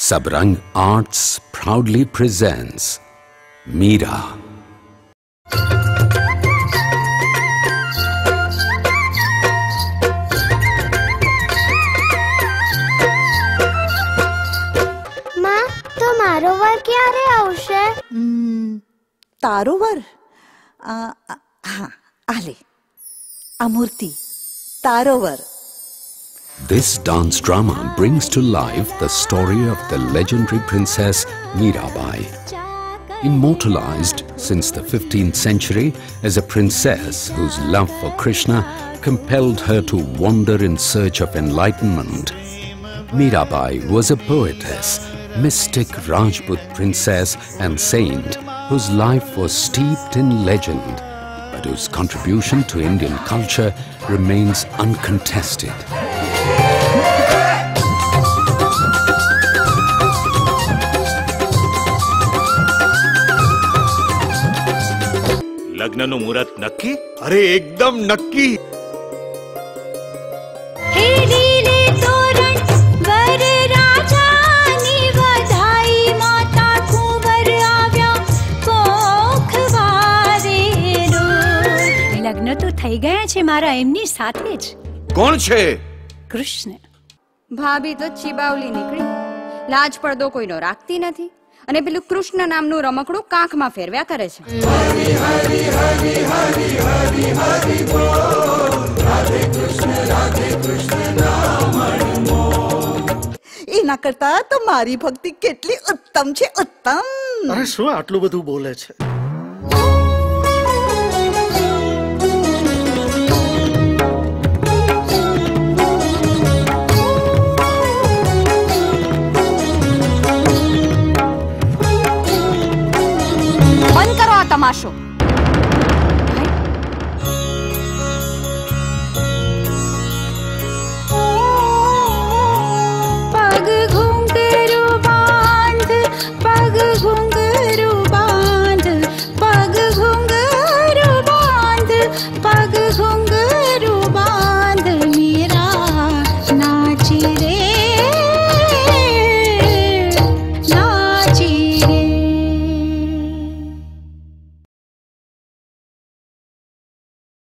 Sabrang Arts proudly presents Meera. माँ, तो मारो वर क्યારે આવશે? તારો વર? હા, આલે આ મૂર્તિ તારો વર. This dance drama brings to life the story of the legendary princess Meerabai. Immortalized since the 15th century as a princess whose love for Krishna compelled her to wander in search of enlightenment, Meerabai was a poetess, mystic Rajput princess and saint whose life was steeped in legend, but whose contribution to Indian culture remains uncontested. લગ્નનું મુહૂર્ત નક્કી? અરે એકદમ નક્કી. લગ્ન તો થઈ ગયા છે મારા એમની સાથે જ. કોણ છે? કૃષ્ણ. ભાભી તો ચીબાવલી નીકળી. લાજ પડદો કોઈનો રાખતી નથી અને પેલું કૃષ્ણ નામનું રમકડું કાંખમાં ફેરવ્યા કરે છે. એના કરતા તો મારી ભક્તિ કેટલી ઉત્તમ છે, ઉત્તમ. અરે શું આટલું બધું બોલે છે? બંધ કરો આ તમાશો.